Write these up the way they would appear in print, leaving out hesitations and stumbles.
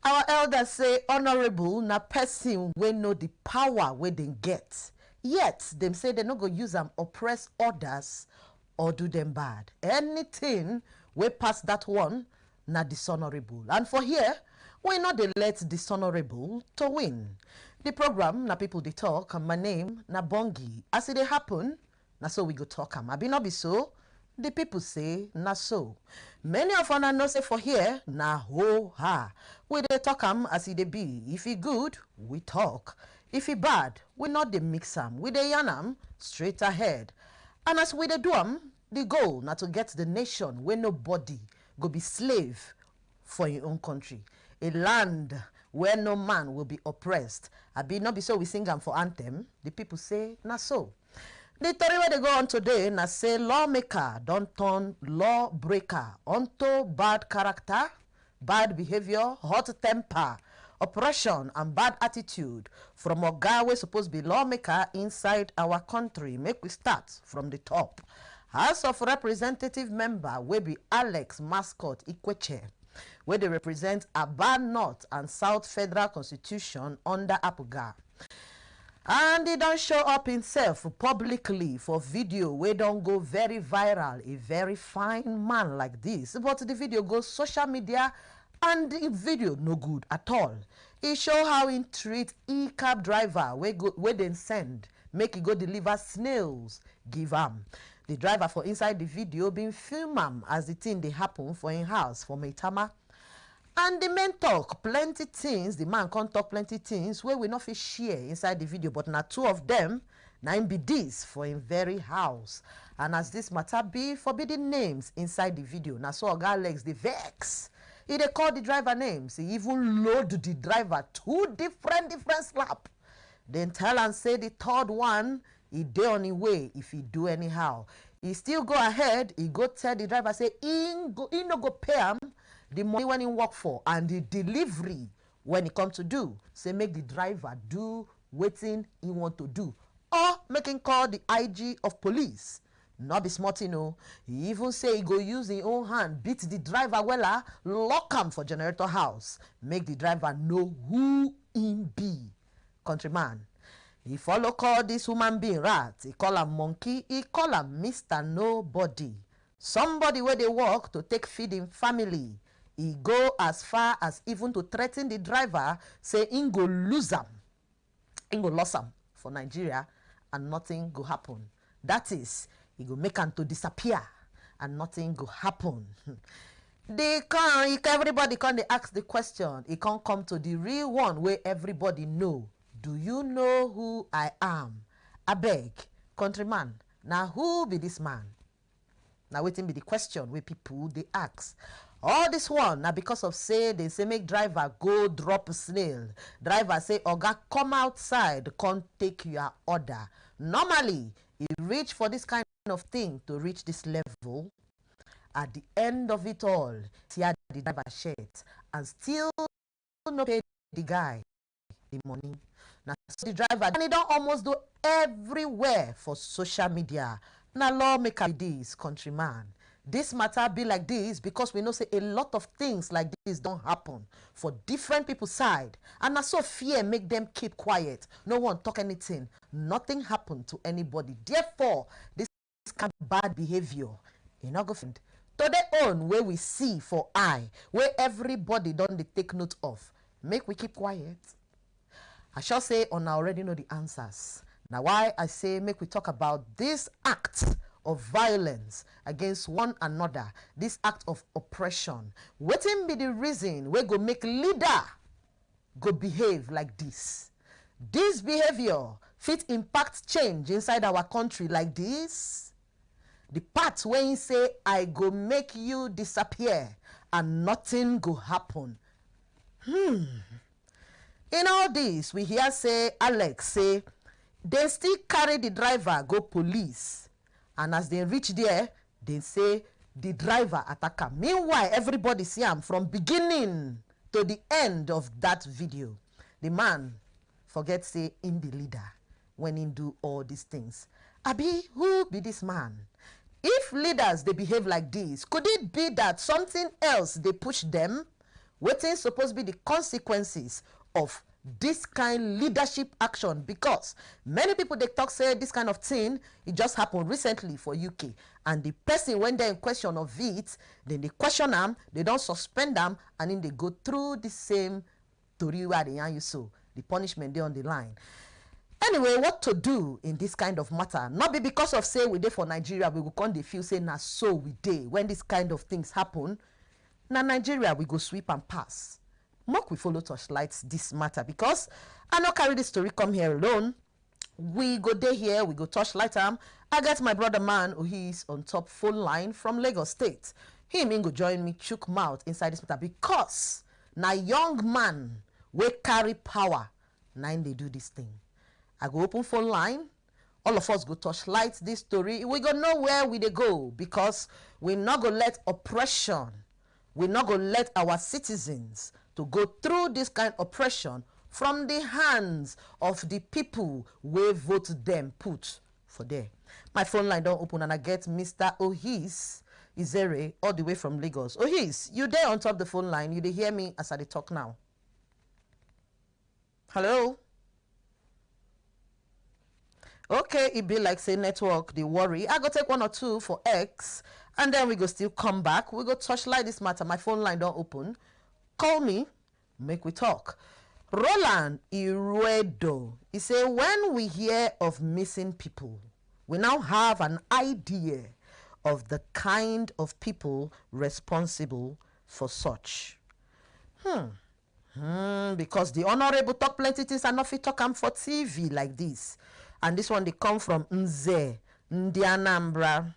Our elders say honorable na person wey know the power wey dem get, yet dem say dem no go use am oppress others or do them bad. Anything wey pass that one na dishonorable, and for here we no dey let dishonorable to win. The program na people dey talk, and my name na Bongi. As e dey happen, na so we go talk am. Abi no be so? The people say na so. Many of una know say for here na ho-ha. We dey talk am as e dey be. If e good, we talk. If e bad, we not dey mix am. We dey yarn am straight ahead. And as we dey do am, the goal na to get the nation where nobody go be slave for your own country. A land where no man will be oppressed. Abi no be so we sing am for anthem. The people say na so. The story where they go on today na say lawmaker don turn lawbreaker unto bad character, bad behavior, hot temper, oppression and bad attitude from oga wey suppose be lawmaker inside our country. Make we start from the top. House of Representative member wey be Alex Mascot Ikweche, where they represent Aba North and South Federal Constitution under Apuga. And he don't show up himself publicly for video wey don't go very viral. A very fine man like this, but the video goes social media and the video no good at all. He show how he treat e-cab driver wey dem send make he go deliver snails give am. The driver for inside the video been film am as the thing dey happen for him house for Maitama. And the man talk plenty things. The man can't talk plenty things where we not fit share inside the video, but not two of them na him be this for him very house. And as this matter be forbidden names inside the video, na so oga Alex the vex. He dey call the driver names. He even load the driver two different slap. Then tell and say the third one he dey on him way if he do anyhow. He still go ahead. He go tell the driver say he no go pay him the money when he work for and the delivery when he come to do. Say make the driver do wetin he want to do, or make him call the IG of police. Not be smart, you know. He even say he go use his own hand beat the driver wella, lock him for generator house, make the driver know who him be. Countryman, he follow call this human being rat. He call him monkey. He call him Mr. Nobody. Somebody where they work to take feed him family. He go as far as even to threaten the driver, say he go lose him. He go lose him for Nigeria and nothing go happen. That is, he go make him to disappear and nothing go happen. Everybody can they ask the question. He can't come to the real one where everybody know. Do you know who I am? I beg, countryman. Now who be this man? Now waiting be the question where people they ask. All this one now because of say they say make driver go drop snail. Driver say oga come outside, can't take your order. Normally, he reach for this kind of thing to reach this level. At the end of it all, tear the driver shirt and still no pay the guy the money. Now so the driver and he don't almost do everywhere for social media. Now lawmaker this countryman. This matter be like this because we know say a lot of things like this don't happen for different people's side. And so fear make them keep quiet. No one talk anything. Nothing happened to anybody. Therefore, this kind of bad behavior, you know, go find to their own way we see for eye, where everybody don't they take note of. Make we keep quiet. I shall say on I already know the answers. Now why I say make we talk about this act of violence against one another, this act of oppression. Wetin be the reason we go make leader go behave like this? This behavior fit impact change inside our country like this? The part where he say I go make you disappear and nothing go happen. In all this we hear say Alex say they still carry the driver go police. And as they reach there, they say the driver attack him. Meanwhile, everybody see him from beginning to the end of that video. The man forget say him be leader when he do all these things. Abi, who be this man? If leaders they behave like this, could it be that something else they push them? Wetin suppose be the consequences of this kind leadership action, because many people they talk say this kind of thing it just happened recently for UK, and the person when they in question of it, then they question them, they don't suspend them, and then they go through the same tori wey dey yarn you, so the punishment dey on the line. Anyway, what to do in this kind of matter? Not be because of say we dey for Nigeria we go come dey feel say na so we dey when this kind of things happen. Na Nigeria we go sweep and pass. Make we follow Torchlight this matter, because I no carry this story come here alone. We go dey here, we go Torchlight am. I get my brother man who is on top phone line from Lagos State. Him go join me chook mouth inside this matter, because na young man wey carry power na im dey do this thing. I go open phone line, all of us go torchlight this story. We go know where we dey go, because we not go let oppression, we not go let our citizens to go through this kind of oppression from the hands of the people wey vote them put for there. My phone line don't open, and I get Mr. Ohis Izere all the way from Lagos. Ohis, you there on top the phone line? You dey hear me as I dey talk now? Hello? Okay, it be like say network dey worry. I go take one or two for X, and then we go still come back. We go torchlight this matter. My phone line don't open. Call me, make we talk. Roland Iruedo, he say, when we hear of missing people, we now have an idea of the kind of people responsible for such. Because the honorable talk plenty things and not fit talk am for TV like this. And this one they come from Nze, Ndianambra.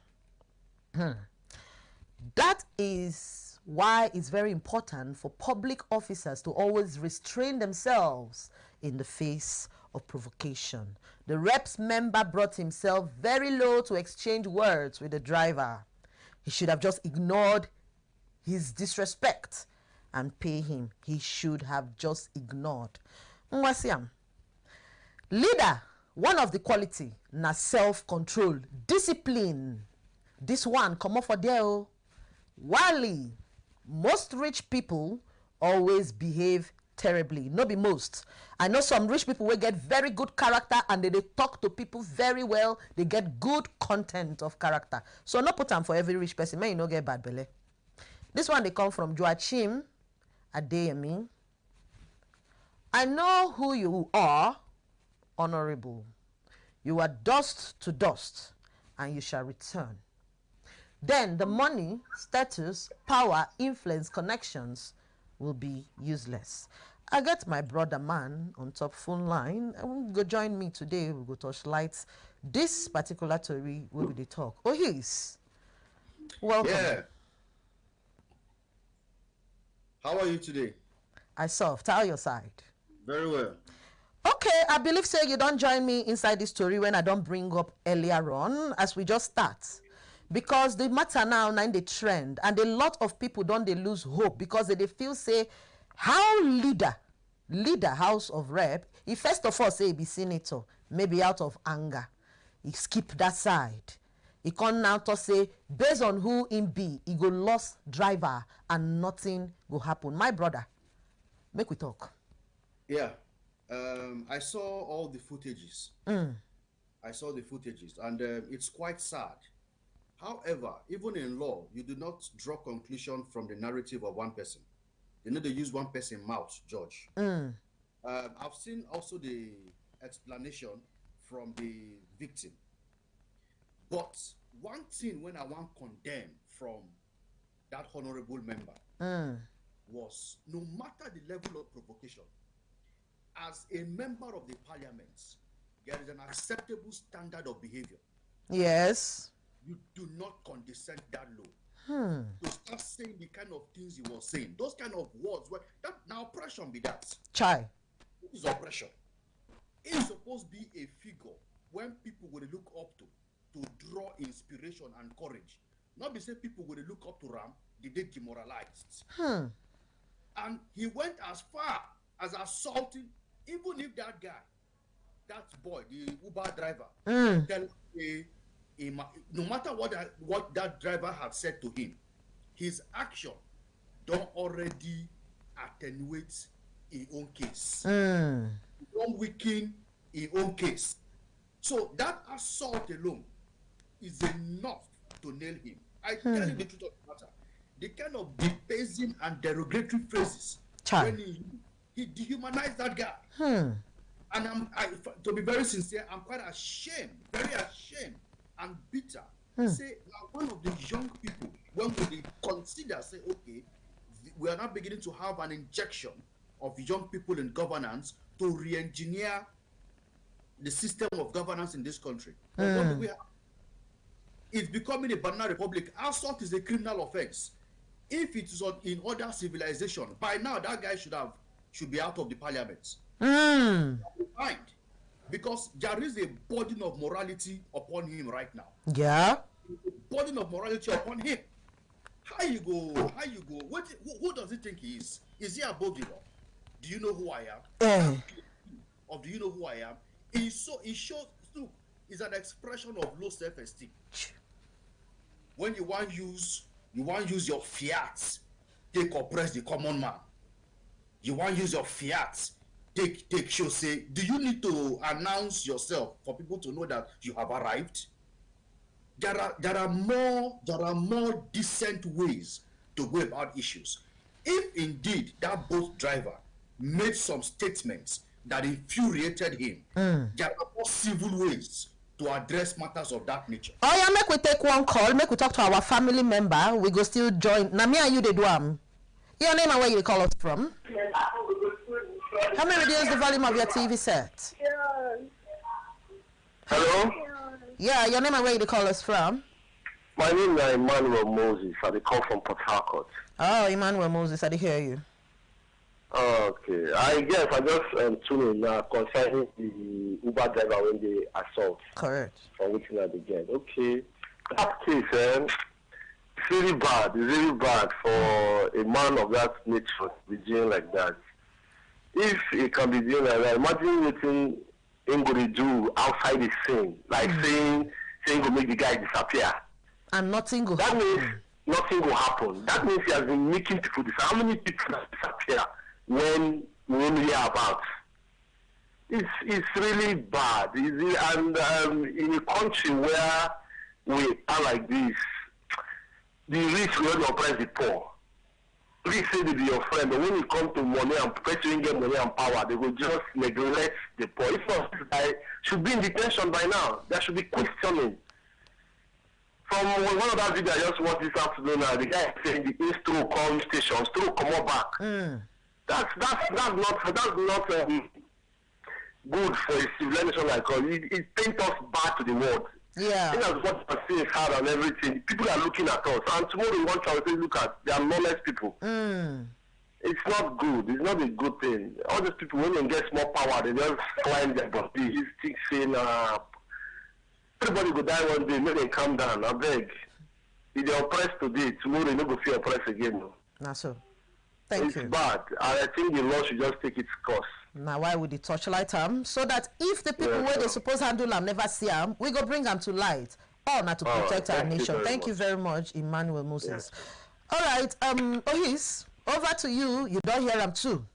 That is why it's very important for public officers to always restrain themselves in the face of provocation. The reps member brought himself very low to exchange words with the driver. He should have just ignored his disrespect and pay him. He should have just ignored. Mwasiam. Leader, one of the quality na self-control, discipline. This one come up for there. Wally, most rich people always behave terribly. No be most. I know some rich people will get very good character, and they talk to people very well. They get good content of character. So no put them for every rich person. May you no get bad belly. This one they come from Joachim Adeyemi. I know who you are, honorable. You are dust to dust, and you shall return. Then the money, status, power, influence, connections will be useless. I get my brother man on top phone line, and go join me today. We'll go torchlight this particular story where we talk. Oh, he's welcome. Yeah. How are you today? I soft. How your side? Very well. Okay, I believe say you don't join me inside this story when I don't bring up earlier on as we just start. Because the matter now the trend, and a lot of people don't they lose hope because they feel say how leader House of Rep, he first of all say he be senator, maybe out of anger, he skip that side. He come now to say based on who him be, he go lost driver and nothing will happen. My brother, make we talk. Yeah, I saw all the footages. I saw the footages, and it's quite sad. However, even in law, you do not draw conclusion from the narrative of one person. You need to use one person mouth, judge. I've seen also the explanation from the victim. But one thing when I want condemn from that honorable member was no matter the level of provocation, as a member of the parliament, there is an acceptable standard of behavior. Yes. You do not condescend that low. To start saying the kind of things he was saying, those kind of words, that now oppression be that. Chai. It is oppression. It is supposed to be a figure when people will look up to draw inspiration and courage. Not be say people will look up to Ram, they get demoralized. And he went as far as assaulting, even if that guy, that boy, the Uber driver, tell no matter what that driver had said to him, his action don't already attenuate his own case. It don't weaken his own case. So that assault alone is enough to nail him. I tell you the truth of the matter. The kind of debasing and derogatory phrases when he dehumanized that guy. And to be very sincere, I'm quite ashamed, very ashamed and bitter. Say, one of the young people, when we consider, say, okay, we are now beginning to have an injection of young people in governance to re-engineer the system of governance in this country. But what do we have? It's becoming a banana republic. Assault is a criminal offense. If it is in other civilization, by now that guy should be out of the parliament. Right. Because there is a burden of morality upon him right now. Yeah. A burden of morality upon him. How you go? Who does he think he is? Is he above the law? Do you know who I am? Or do you know who I am? He shows, look, it's an expression of low self-esteem. When you want use your fiat, take oppress the common man. You want use your fiat, take show, say, do you need to announce yourself for people to know that you have arrived? There are more decent ways to go about issues. If indeed that boat driver made some statements that infuriated him, there are more civil ways to address matters of that nature. Oh yeah, make we take one call, make we talk to our family member. We go still join. Na me and you, they do your name and where you call us from? How many reduce the volume of your TV set? Hello? Yeah, your name and where you call us from? My name is Emmanuel Moses. I call from Port Harcourt. Oh, Emmanuel Moses, I did hear you. Okay. I guess I just tuning in concerning the Uber driver when they assault. Correct. From waiting at the gate. Okay. That case, it's really bad. It's really bad for a man of that nature to be doing like that. If it can be doing like that, imagine what he's going to do outside the scene. Like saying will make the guy disappear. And nothing will happen. That means nothing will happen. That means he has been making people disappear. How many people have disappeared when we only hear about? It's really bad. And in a country where we are like this, the rich will not oppress the poor. Please say they be your friend, but when it comes to money and person get money and power, they will just neglect the poor. If not, this guy should be in detention by now. There should be questioning. From one of that video I just watched this afternoon, the guy saying the Instro come station, Instro come back. That's not good for a civilization like us. It paints us back to the world. Yeah. I think that's what I see is hard and everything. People are looking at us. And tomorrow one child will say, look at, they are lawless people. It's not good. It's not a good thing. All these people, when they get small power, they just climb their body. It's saying, everybody go die one day, make them calm down. I beg. If they oppress today, tomorrow they don't go feel oppressed again. No. Not so. Thank you. It's bad. I think the law should just take its course. Now why would the torchlight so that if the people where they suppose handle them never see them, we go bring them to light. All not to protect our nation. Thank you very much, Emmanuel Moses. All right, Ohis, over to you. You don't hear them too.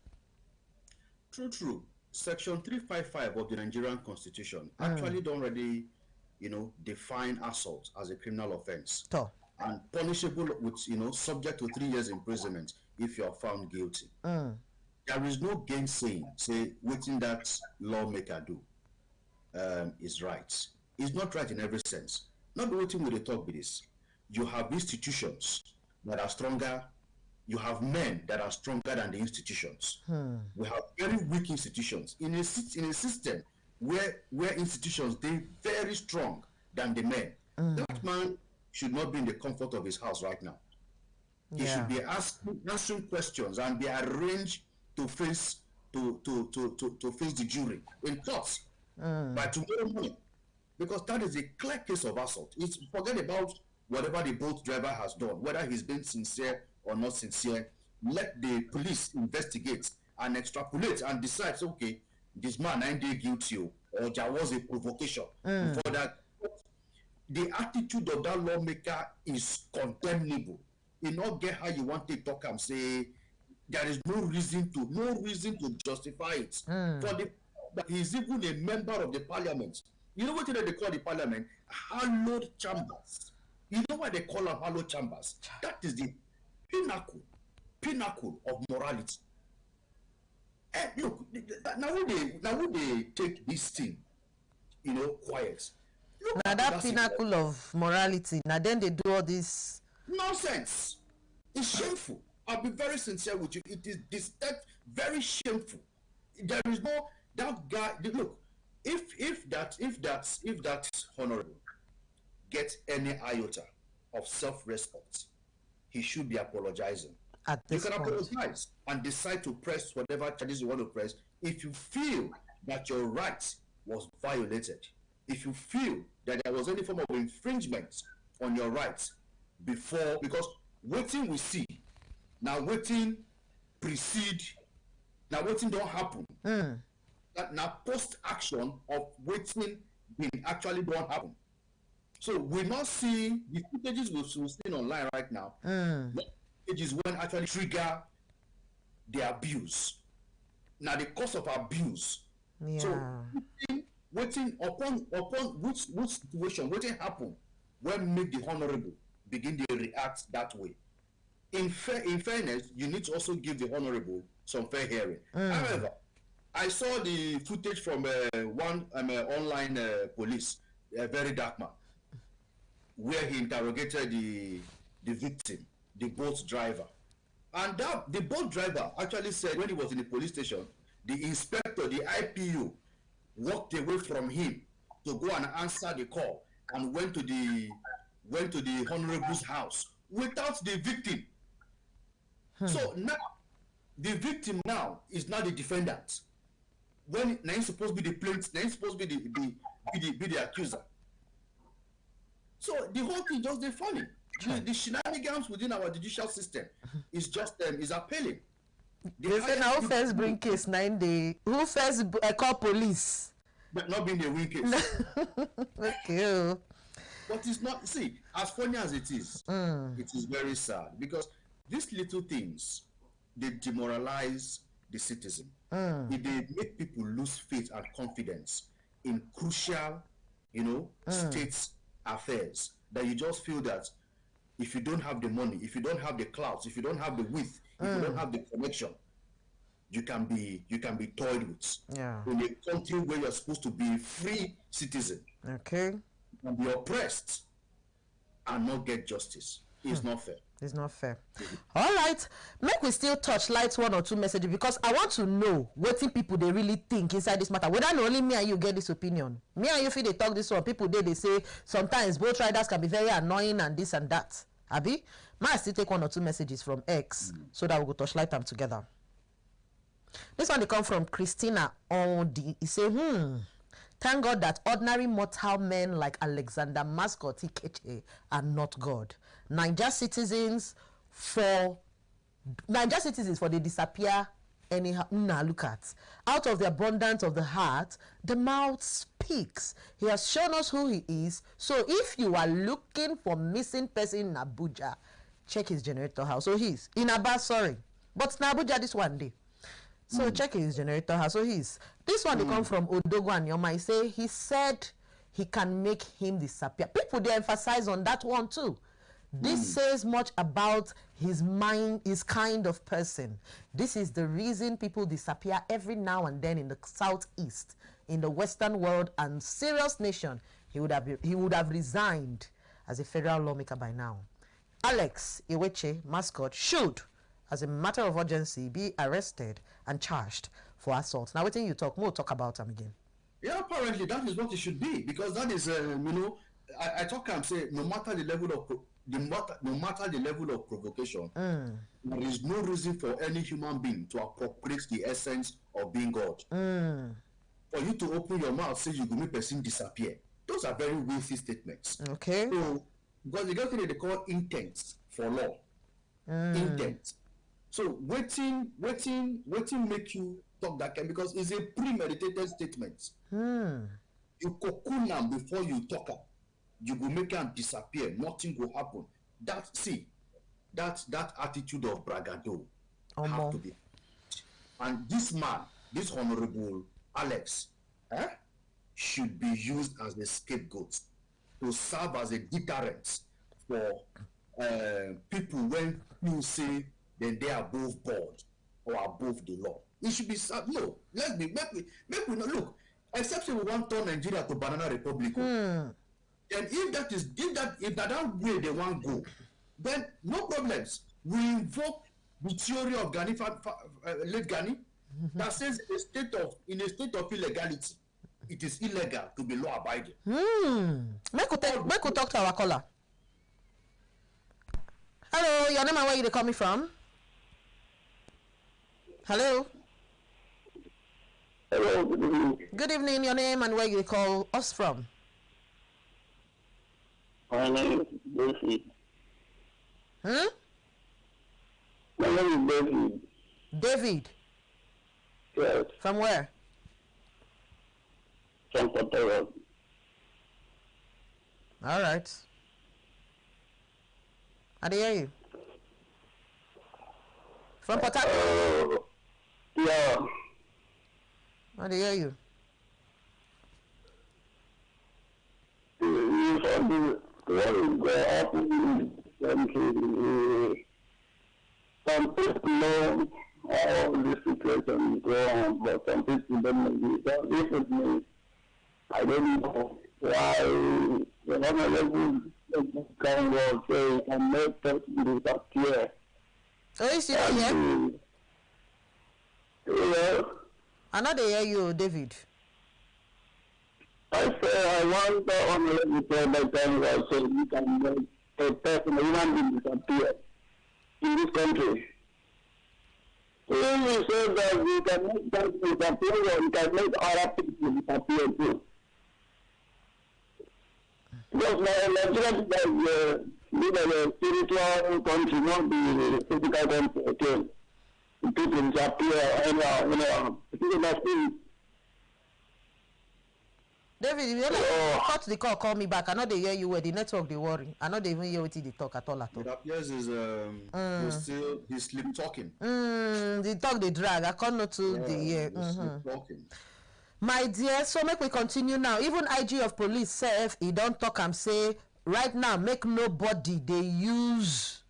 True. Section 355 of the Nigerian Constitution actually don't already, define assault as a criminal offense. And punishable with, subject to 3 years imprisonment if you are found guilty. There is no gainsaying, say, waiting that lawmaker do is right. It's not right in every sense. Not the waiting with the talk with this. You have institutions that are stronger. You have men that are stronger than the institutions. We have very weak institutions in a system where institutions they very strong than the men. That man should not be in the comfort of his house right now. He should be answering questions and be arranged to face the jury in court by tomorrow morning, because that is a clear case of assault. It's forget about whatever the boat driver has done, whether he's been sincere or not sincere. Let the police investigate and extrapolate and decide, okay, this man ain't guilty or there was a provocation for that. The attitude of that lawmaker is condemnable. You not get how you want to talk and say there is no reason to justify it. For the that he's even a member of the parliament. You know what they call the parliament? Hallowed chambers. You know why they call them hallowed chambers? That is the pinnacle of morality. And look, now would they take this thing, quiet. Now that pinnacle of morality, now then they do all this nonsense. It's shameful. I'll be very sincere with you. It is very shameful. There is no that guy. Look, if that honorable gets any iota of self-respect, he should be apologizing. At this point. Apologize and decide to press whatever charges you want to press if you feel that your right was violated. If you feel that there was any form of infringement on your rights before, because waiting we see, now waiting precede, now waiting don't happen. That now post action of waiting being actually don't happen. So we're not seeing the footages we're seeing online right now. It is when actually trigger the abuse. Now the cause of abuse. Yeah. So waiting upon which situation waiting happen when make the honorable begin to react that way. In fairness, you need to also give the honorable some fair hearing. However, I saw the footage from one online police, a very dark man, where he interrogated the victim, the boat driver. And the boat driver actually said when he was in the police station, the inspector, the IPU, walked away from him to go and answer the call and went to the honorable's house without the victim. So now the victim now is not the defendant. When now he's supposed to be the plaintiff, now he's supposed to be the accuser. So the whole thing just funny. The shenanigans within our judicial system is just is appalling. They say now who first bring case 9 days? Who first call police? But not being a win case. Okay. But it's not. See, as funny as it is very sad because these little things they demoralize the citizen. They make people lose faith and confidence in crucial, state affairs. That you just feel that if you don't have the money, if you don't have the clout, if you don't have the width, if you don't have the connection, you can be toyed with. Yeah. In a country where you're supposed to be a free citizen. Okay. And be oppressed and not get justice. It's not fair. It's not fair. All right, make we still touch light one or two messages because I want to know what people they really think inside this matter. Whether only me and you get this opinion. Me and you feel they talk this one. People they say sometimes both riders can be very annoying and this and that. Abi, might still take one or two messages from X so that we go touch light them together. This one they come from Christina Ondi. He say, thank God that ordinary mortal men like Alexander Mascot Ikeche are not God. Niger citizens for they disappear anyhow. Look at. Out of the abundance of the heart, the mouth speaks. He has shown us who he is. So if you are looking for missing person in Abuja, check his generator house. So he's in Aba, sorry. But in Abuja this one day. So check his generator house. So this one they come from Odogo and Yoma. He said he can make him disappear. People they emphasize on that one too. This says much about his mind, his kind of person. This is the reason people disappear every now and then in the southeast, in the Western world and serious nation. He would have resigned as a federal lawmaker by now. Alex Iweche Mascot should, as a matter of urgency, be arrested and charged for assault. Now, what you talk, we'll talk about him again. Yeah, apparently that is what it should be because that is, I talk and say no matter the level of provocation, there is no reason for any human being to appropriate the essence of being God. For you to open your mouth say you go make person disappear, those are very weighty statements. Okay. So because the thing they call intent for law, intent. So waiting make you talk that kind because it's a premeditated statement. You cocoon them before you talk up. You will make them disappear. Nothing will happen. That attitude of bragado have to be. And this man, this Honorable Alex, should be used as a scapegoat to serve as a deterrent for people when you say then they are above board or above the law. It should be no. Make we not look. Except if we want to turn Nigeria to banana republic. Then if that way they want go, then no problems. We invoke the theory of Gani, late Gani, that says in a state of illegality, it is illegal to be law abiding. Make we talk to our caller. Hello, your name and where you coming from? Hello. Hello, good evening. Good evening. Your name and where you call us from? My name is David. Hmm? My name is David. David. Yes, From where? from Port Harcourt. All right. I hear you. From Port Harcourt. Yeah, I hear you. you saw what is going to happen in this country. Some people know all the situation is wrong, but some people don't know it. So this is me. I don't know why the honorable kind of say and make person disappear. Oh, you see that here? Yeah, I know they hear you, David. I say I want the honorable to by time I say you can make a person, a human being disappear in this country. If you say that you can make person disappear, or you can make other people disappear too. Because Nigeria is a spiritual country, not the physical country again. People disappear anyhow. People must be. David, if you like, cut the call, call me back. I know they hear you where the network they worry. I know they even hear what they talk at all. It appears he's sleep talking. The talk they drag. I can't not to the hear. Sleep talking. My dear, so make we continue now. Even IG of police self, he don't talk and say right now make nobody they use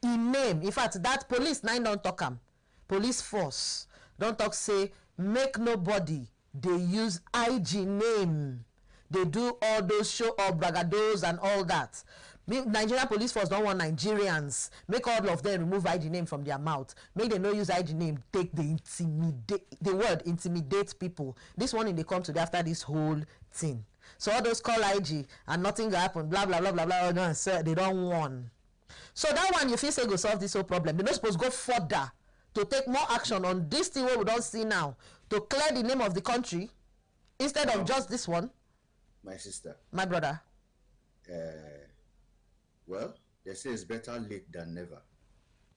in name. In fact, that police nine don't talk am. Police force don't talk say make nobody they use IG name. They do all those show up bragados and all that. Nigerian police force don't want Nigerians. Make all of them remove IG name from their mouth. Make them no use IG name. Take the word intimidate people. This one they come to after this whole thing. So all those call IG and nothing will happen. Blah blah blah blah blah. No, sir, they don't want. So that one you feel say go solve this whole problem. They're not supposed to go further to take more action on this thing what we don't see now to clear the name of the country instead of just this one. My sister. My brother. Well, they say it's better late than never.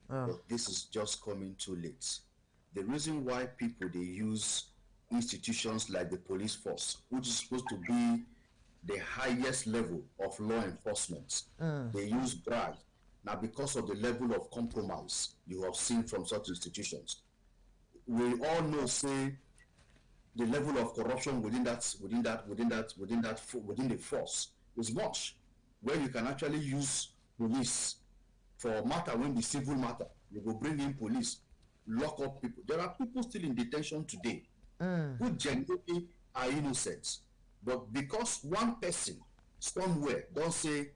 But this is just coming too late. The reason why people they use institutions like the police force, which is supposed to be the highest level of law enforcement, they use brag. Now, because of the level of compromise you have seen from such institutions, we all know, say, the level of corruption within the force is much, where you can actually use police for matter when the civil matter. You will bring in police, lock up people. There are people still in detention today who genuinely are innocent, but because one person somewhere don't say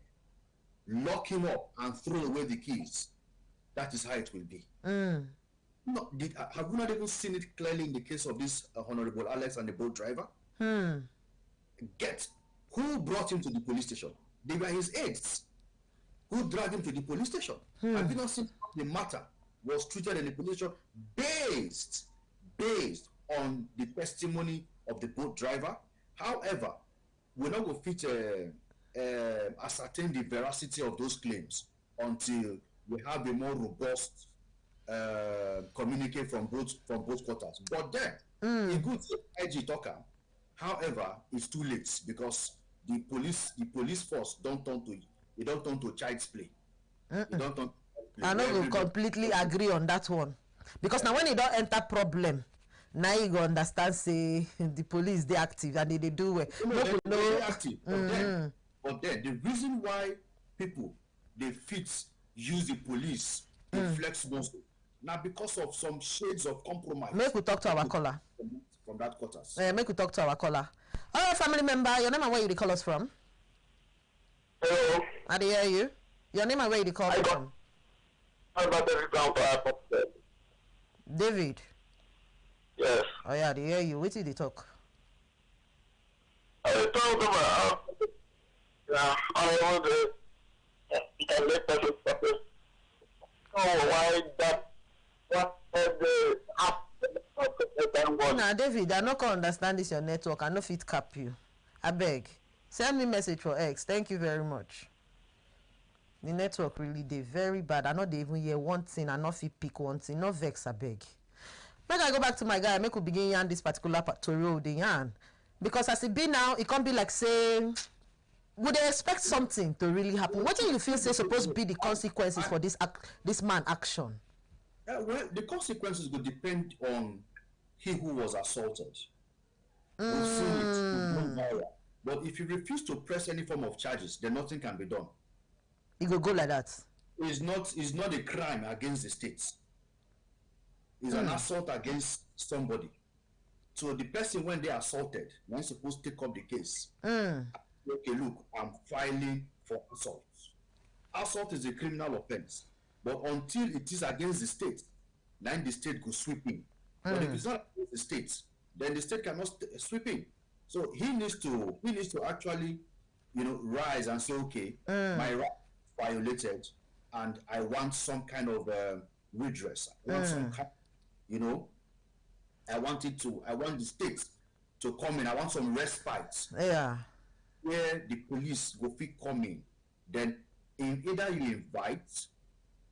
lock him up and throw away the keys, that is how it will be. No, have you not even seen it clearly in the case of this Honorable Alex and the boat driver? Get who brought him to the police station? They were his aides who dragged him to the police station. Have you not seen how the matter was treated in the police station based on the testimony of the boat driver? However, we're not going to ascertain the veracity of those claims until we have a more robust communique from both quarters. But then, a good IG talker. However, it's too late because the police force don't turn to child's play. They don't turn to I know we completely agree on that one. Because now when you don't enter problem, now you go understand say the police they active and they do well. They're active. But then the reason why people they fit use the police to flex muscle now because of some shades of compromise. Make we talk to our caller from that quarters. Make we talk to our caller. All family member, your name and where you call us from? Hello. I hear you. Your name and where you call from? David. Yes. Oh yeah, they hear you. Wait till they talk. I told them I want to let person stop. Oh, why that? What the Nah, David, I not understand this your network. I no fit cap you. I beg. Send me message for X. Thank you very much. The network really dey very bad. I not even hear one thing. I not fit pick one thing. No vex, I beg. Make I go back to my guy. Make we begin yarn this particular tutorial the yarn. Because as it be now, it can't be like say, would they expect something to really happen? What do you feel say supposed to be the consequences for this man action? Well, the consequences will depend on he who was assaulted. We've seen it. But if you refuse to press any form of charges, then nothing can be done. It go like that. It's not a crime against the state. It's an assault against somebody. So the person, when they assaulted, they're supposed to take up the case. Okay, look, I'm filing for assault. Assault is a criminal offense. But until it is against the state, then the state goes sweeping. But if it's not against the state, then the state cannot sweep in. So he needs to actually, rise and say, okay, my right violated, and I want some kind of redress. I want some kind, I want the state to come in. I want some respite. Yeah. Where the police go fit come in, then either you invite.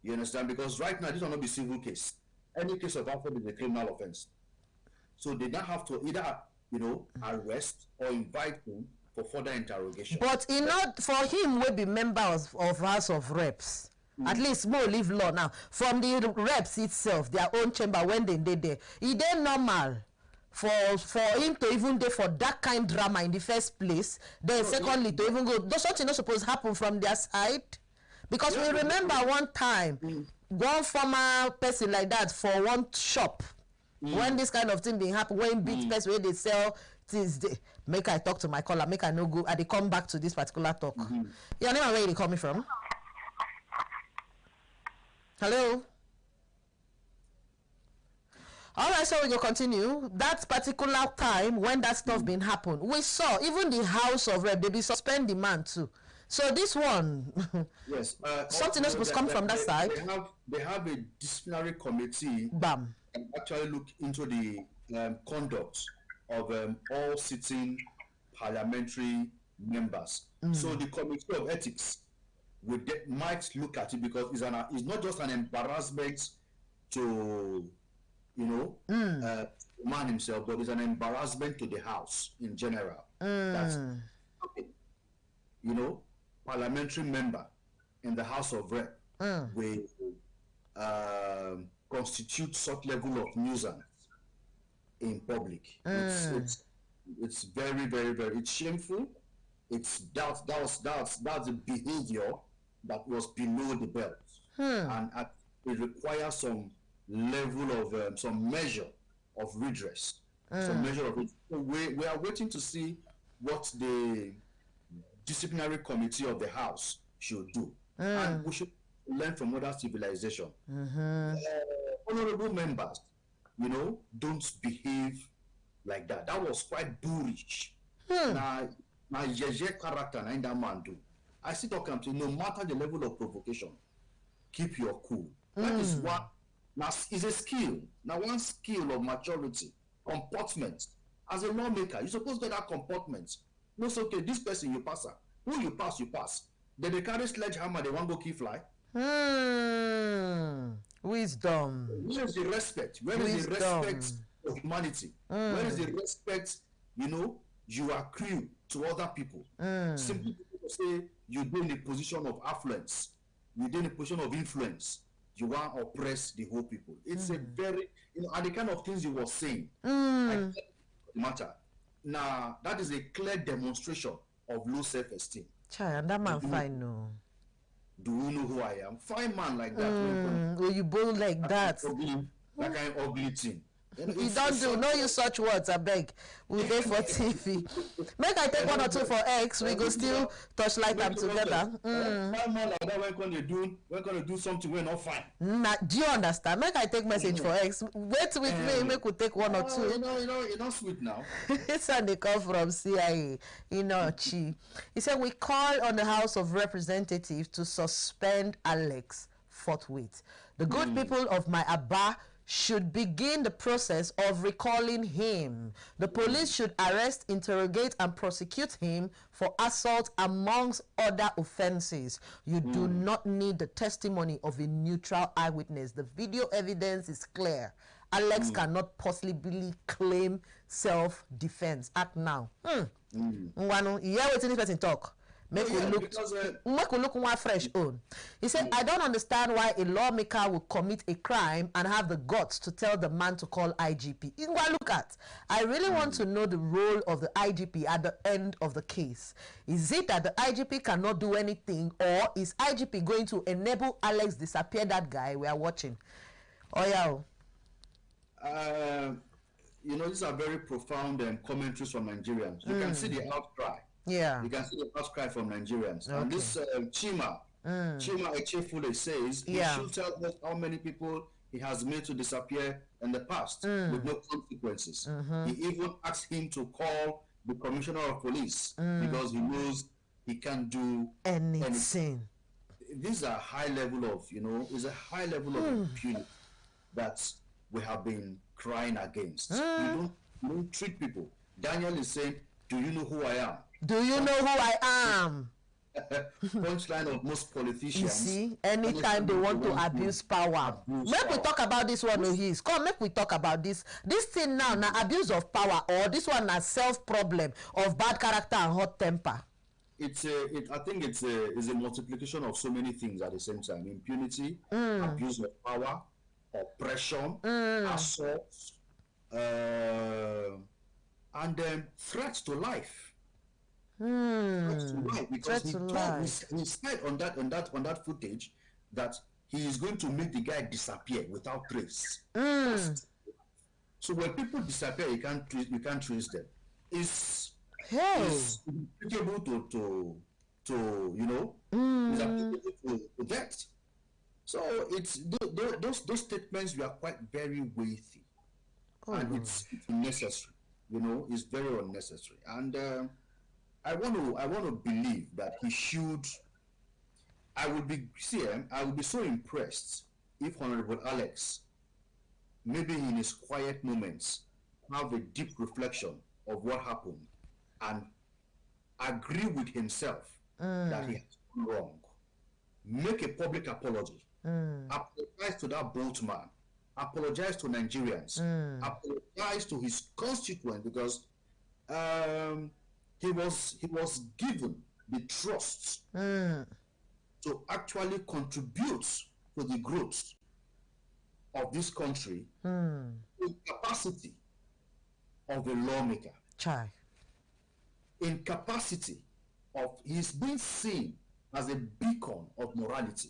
You understand? Because right now, this will not be civil case. Any case of assault is a criminal offense. So they now have to either, arrest or invite him for further interrogation. But for him, will be members of House of Reps. At least more leave law now. From the reps itself, their own chamber, when they did there, it ain't normal for him to even there for that kind of drama in the first place. Then secondly, to even go, those something not supposed to happen from their side. Because we remember one time, one former person like that for one shop, when this kind of thing being happen, when beat person where they sell things, make I talk to my caller, make I no go, and they come back to this particular talk. Your name and where you coming from? Hello? All right, so we go continue. That particular time when that stuff been happen, we saw even the House of Rep, they be suspend the man too. So this one, yes, something else supposed to come from that side. They have a disciplinary committee. Bam. And actually look into the conduct of all sitting parliamentary members. So the committee of ethics might look at it because it's not just an embarrassment to man himself, but it's an embarrassment to the House in general. That's parliamentary member in the House of Rep will constitute such level of nuisance in public. It's very, very, very, it's shameful. That's the behavior that was below the belt, and it requires some level of some measure of redress, some measure of it. We are waiting to see what the disciplinary committee of the House should do, and we should learn from other civilizations. Honorable members, don't behave like that. That was quite bullish. Now, character in that man do. I still talk to no matter the level of provocation, keep your cool. That is what now is a skill. Now, one skill of maturity, comportment. As a lawmaker, you're supposed to get that comportment. No, it's okay. This person you pass her. Who you pass, you pass. Then they carry sledgehammer, they want to go kill fly. Wisdom. Where is the respect? Where is the respect of humanity? Where is the respect, you are cruel to other people? Simply people say you're in a position of affluence, you're in a position of influence. you want to oppress the whole people. It's a very, and the kind of things you were saying, I think matter. Now, that is a clear demonstration of low self-esteem. Chai, and that man fine, no. Do you know who I am? Fine man like that. Will you bold like that? That kind of ugly thing. You don't do, no use such words, I beg. We dey for TV. Make I take 1 or 2 for X, we go still touch light them together. Fine man like that, when gonna do something we're not fine. Do you understand? Make I take message for X. Wait with me, make we take 1 or 2. You're not sweet now. This one they come from CIA, Chi. He said, we call on the House of Representatives to suspend Alex forthwith. The good people of my Abba should begin the process of recalling him. The police should arrest, interrogate, and prosecute him for assault amongst other offenses. You do not need the testimony of a neutral eyewitness. The video evidence is clear. Alex cannot possibly claim self-defense. Act now. Mwanu, you hear what this person talk? Make we look one fresh on. He said, I don't understand why a lawmaker would commit a crime and have the guts to tell the man to call IGP. Look at. I really want to know the role of the IGP at the end of the case. Is it that the IGP cannot do anything, or is IGP going to enable Alex disappear that guy we are watching? Oh yeah. These are very profound commentaries from Nigerians. You can see the outcry. Yeah. You can see the outcry from Nigerians. Okay. And this Chima Echefule says he should tell us how many people he has made to disappear in the past with no consequences. He even asked him to call the commissioner of police because he knows he can't do anything. These are high level of, is a high level of impunity that we have been crying against. You don't treat people. Daniel is saying, do you know who I am? Do you know who I am? Punchline of most politicians. You see, anytime they want to abuse power. Make we talk about this one, Ohis. Come, make we talk about this. This thing now, abuse of power, or this one self-problem of bad character and hot temper. I think it's a multiplication of so many things at the same time. Impunity, abuse of power, oppression, assault, and threats to life. Threats to life, because he said on that footage that he is going to make the guy disappear without trace. So when people disappear, you can't trace them. It's applicable to it's applicable to that. So it's those statements were quite very weighty, and it's unnecessary. It's very unnecessary. And I want to believe that he should. I would be so impressed if Honorable Alex, maybe in his quiet moments, have a deep reflection of what happened and agree with himself that he has done wrong. Make a public apology. Apologize to that boatman. Apologize to Nigerians. Apologize to his constituents, because he was given the trust to actually contribute to the growth of this country in capacity of a lawmaker. In capacity of, he's being seen as a beacon of morality.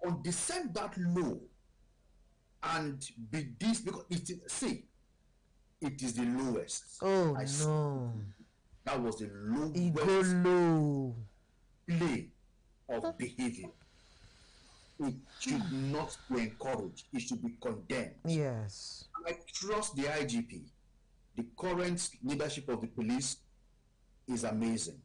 Condescend that low and be this, because it is the lowest. That was the lowest play of behavior. It should not be encouraged. It should be condemned. Yes. I trust the IGP. The current leadership of the police is amazing.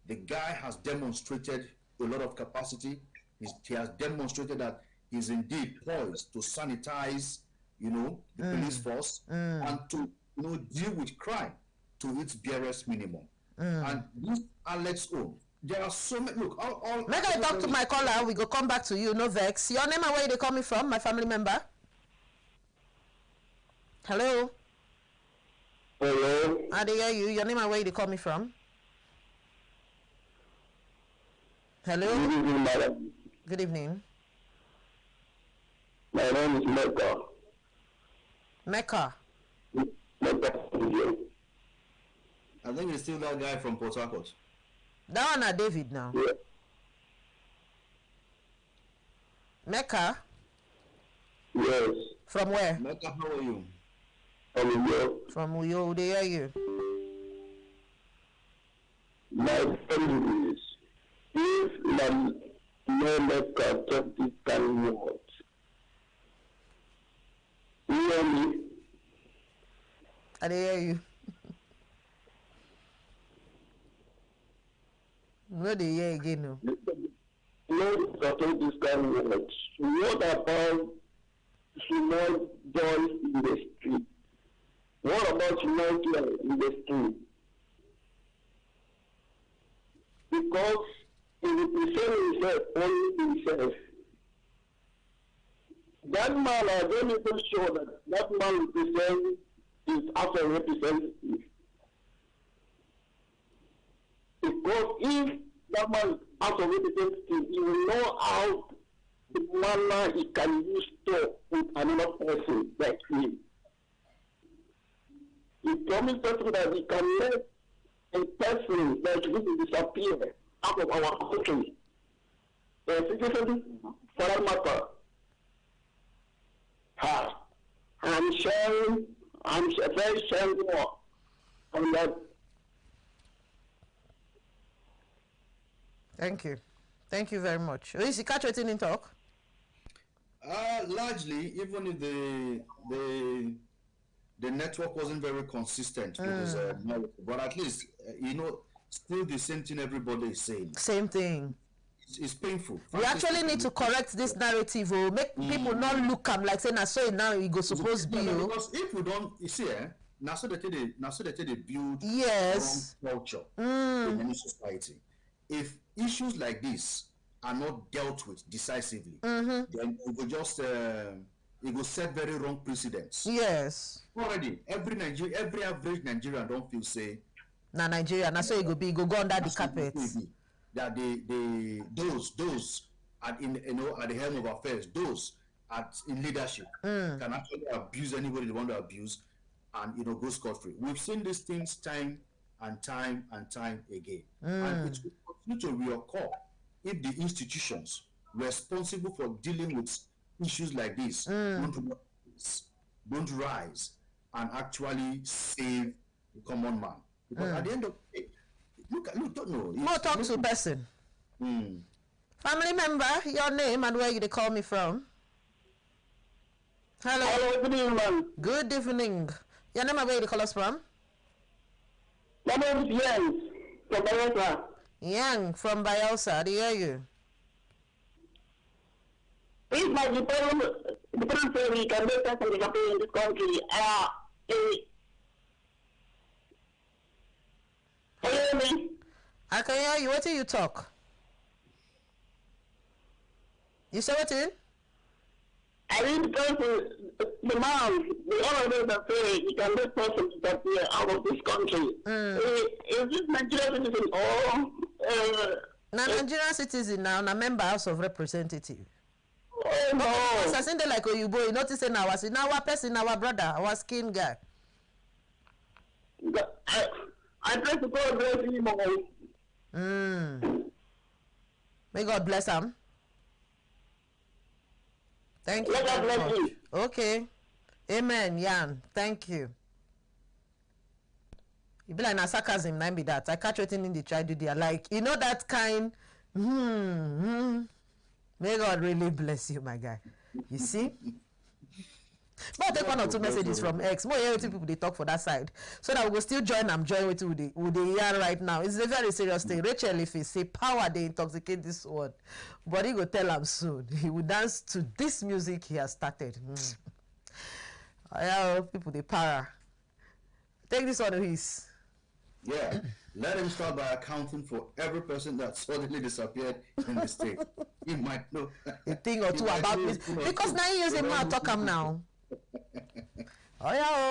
The guy has demonstrated a lot of capacity. He has demonstrated that he's indeed poised to sanitize, the police force and to, deal with crime to its barest minimum. And this Alex O, there are so many. Look, make I talk to my caller. We go come back to you. No vex. Your name and where they coming from? My family member. Hello. Hello. I hear you. Your name and where they coming from? Hello. Good evening, madam. Good evening. My name is Mecca. Mecca. Mecca. I think it's still that guy from Port Harcourt. That one are David now. Yeah. Mecca. Yes. From where? Mecca, how are you? From Uyo. They hear you. My friend is if no Mecca talk this kind of words. You hear me? I they hear you. No, they hear again. No. No talk this kind of words. What about small boys in the street? What about small girls in the street? Because he represents himself only himself. That man, I don't even show that man represents his actual representative. Because if that man is actual representative, he will know how the manner he can use to with another person like him. He promised us that he can make a person like him disappear out of our country. The situation for that matter. I'm very sharing more on that. Thank you. Thank you very much. Is you catch what in talk? Largely, even if the network wasn't very consistent with his narrative, but at least still the same thing everybody is saying. Same thing. It's painful. We actually need to correct this narrative or make people not look am like saying I saw it now it go supposed to be. Because if we don't, you see, now so that they build yes wrong culture in any society. If issues like this are not dealt with decisively, then it will just it will set very wrong precedents. Yes. Already, every average Nigerian don't feel say. Na Nigeria, na so it go be, go under the carpet. That those at at the helm of affairs, those in leadership can actually abuse anybody they want to abuse, and go scot-free. We've seen these things time and time again, and it will continue to reoccur if the institutions responsible for dealing with issues like this don't rise and actually save the common man. Because at the end of the day, look, don't know. More talk to person. Family member, your name and where you they call me from? Hello. Hello, good evening. Good evening. Your name and where you call us from? My name is Yang from Bayelsa. Yang from Bayelsa. Do you hear you? If my dependent say we can make person disappear in this country, can you hear me? I can hear you. What do you talk? You say what in? I need the person, the man, the owner that say he can make person disappear out of this country. Is this Nigerian citizen or na Nigerian citizen now, na member House of Representative. Oh no! So I send like Oyubo, you notice now our person, our brother, our skin guy. I try to call him. May God bless him. Thank you. God bless you. Okay. Amen, Yan. Thank you. You be like na sarcasm, na be that. I catch waiting in the try do there. Like, that kind. May God really bless you, my guy. You see? But I'll take one or two messages from X. More hear people they talk for that side. So that we will still join with the hear right now. It's a very serious thing. Rachel, if he say power, they intoxicate this word. But he will tell him soon. He will dance to this music he has started. People they para. Take this one of his. Yeah. Let him start by accounting for every person that suddenly disappeared in the state. He might know a thing or two about this. Because now he using my talk him now.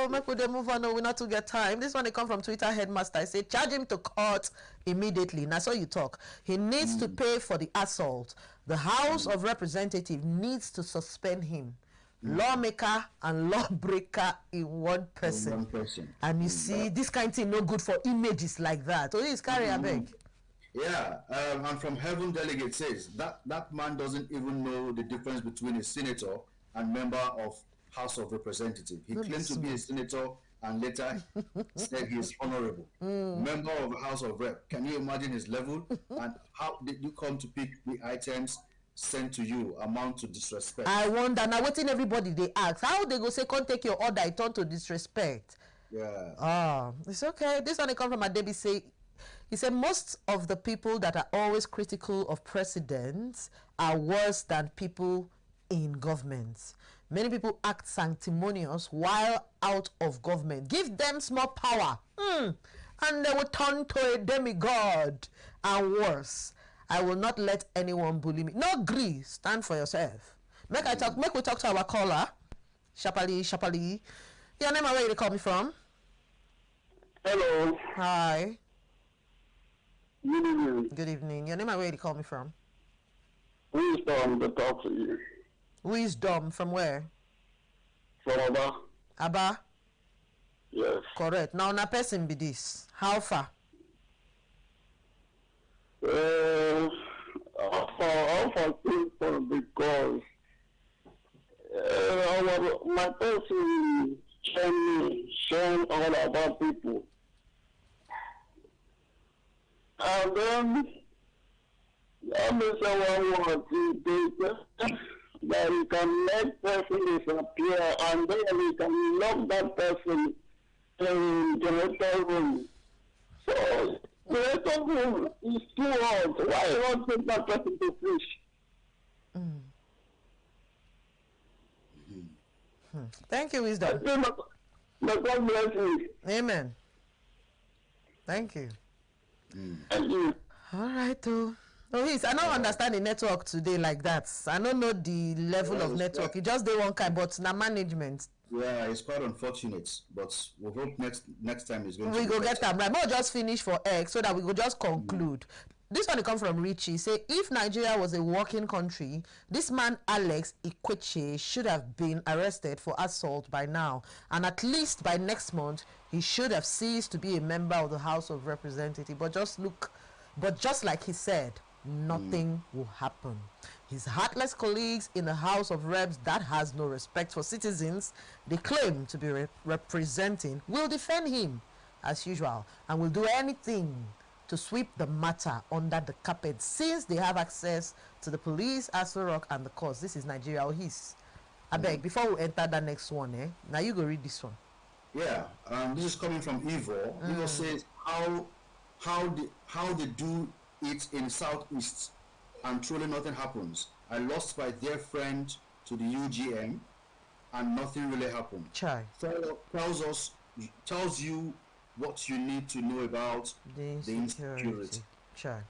Make we move on. We not to get time. This one they come from Twitter headmaster. I say charge him to court immediately. Now so you talk. He needs to pay for the assault. The House of Representatives needs to suspend him. lawmaker and lawbreaker in one person. One person. And you see, this kind of thing no good for images like that. So it's carry a beg. Yeah, and from Heaven Delegate says that man doesn't even know the difference between a senator and member of House of Representative. He claimed to be a senator and later said he is honorable. Member of the House of Rep. Can you imagine his level? And how did you come to pick the items sent to you amount to disrespect? I wonder, now waiting everybody they ask, how they go say, can't take your order, it turn to disrespect. Yeah. It's okay. This one they come from Adebi say, he said most of the people that are always critical of presidents are worse than people in government. Many people act sanctimonious while out of government. Give them small power, and they will turn to a demigod and worse. I will not let anyone bully me. No gree, stand for yourself. Make we talk to our caller. Shapali. Your name and where you call me from? Hello. Hi. Good evening. Good evening. Your name and where you call me from? Wisdom to talk to you. Wisdom from where? From Abba. Abba? Yes. Correct. Now na person be this. How far? How far people because my person sharing all about people. And then let me say one word that you can let person disappear and then you can lock that person in the generator room. So the generator room is too hot. Why not take that person to fish? Thank you, Wisdom. May God bless you. Amen. Thank you. Thank you. All right, though. Oh, I don't understand the network today like that. I don't know the level of network. It just they one kind, but now management. Yeah, it's quite unfortunate, but we hope next time is going to We be go better. get them right. We'll just finish for X so that we go just conclude. This one come from Richie. Say if Nigeria was a working country, this man Alex Ikweche should have been arrested for assault by now, and at least by next month he should have ceased to be a member of the House of Representatives. But just like he said, nothing will happen. His heartless colleagues in the House of Reps that has no respect for citizens they claim to be representing will defend him as usual and will do anything to sweep the matter under the carpet since they have access to the police, Aso Rock, and the courts. This is Nigeria or his. I beg, before we enter that next one, now you go read this one. Yeah, this is coming from Evo. Evo says how they do it in Southeast and truly nothing happens. I lost my dear friend to the UGM and nothing really happened. Chai. Tells you what you need to know about the insecurity. Chai.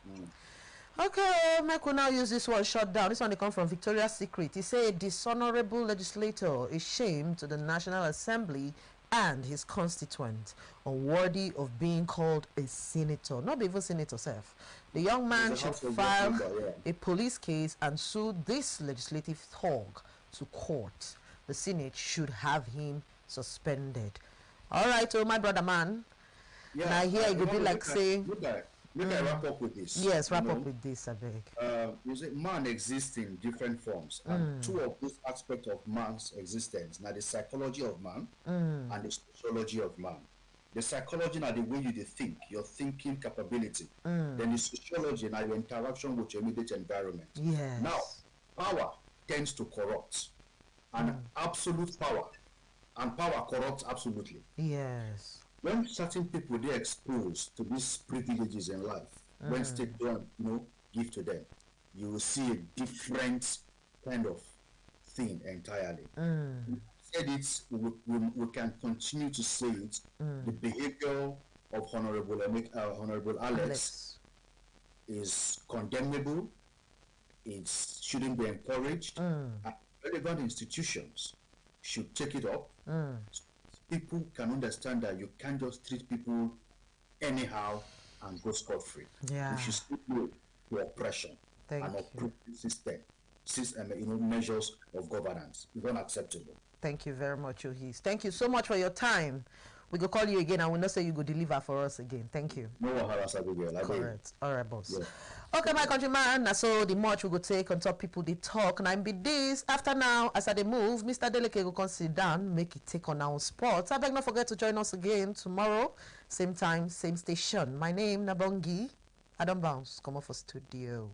Okay, Michael now use this one shut down. This one they come from Victoria's Secret. He said a dishonorable legislator is shame to the National Assembly and his constituents, unworthy of being called a senator. Not even senator self. The young man should file a police case and sue this legislative thug to court. The Senate should have him suspended. All right, so my brother man. Yeah, now here it would be like saying. Maybe I wrap up with this. Yes, wrap up with this, I beg. You say man exists in different forms, and two of those aspects of man's existence, now the psychology of man and the sociology of man. The psychology now the way you think, your thinking capability. Then the sociology now your interaction with your immediate environment. Yes. Now, power tends to corrupt, and absolute power, and power corrupts absolutely. Yes. When certain people they exposed to these privileges in life, when state don't give to them, you will see a different kind of thing entirely. We said it, we can continue to say it. The behavior of Honorable Alex is condemnable. It shouldn't be encouraged. Relevant institutions should take it up. People can understand that you can't just treat people anyhow and go scot-free. Yeah. We should still do the oppression Thank and you. oppressive system measures of governance. It's unacceptable. Thank you very much, Ohis. Thank you so much for your time. We go call you again and we'll not say you go deliver for us again. Thank you. No harass Abigail. Correct. All right, boss. Yeah. Okay, my countryman. So the much we go take on top people they talk. And be this after now as I they move, Mr. Deleke will come sit down, make it take on our sports. I beg not forget to join us again tomorrow, same time, same station. My name Nabongi. Adam Bounce. Come off for studio.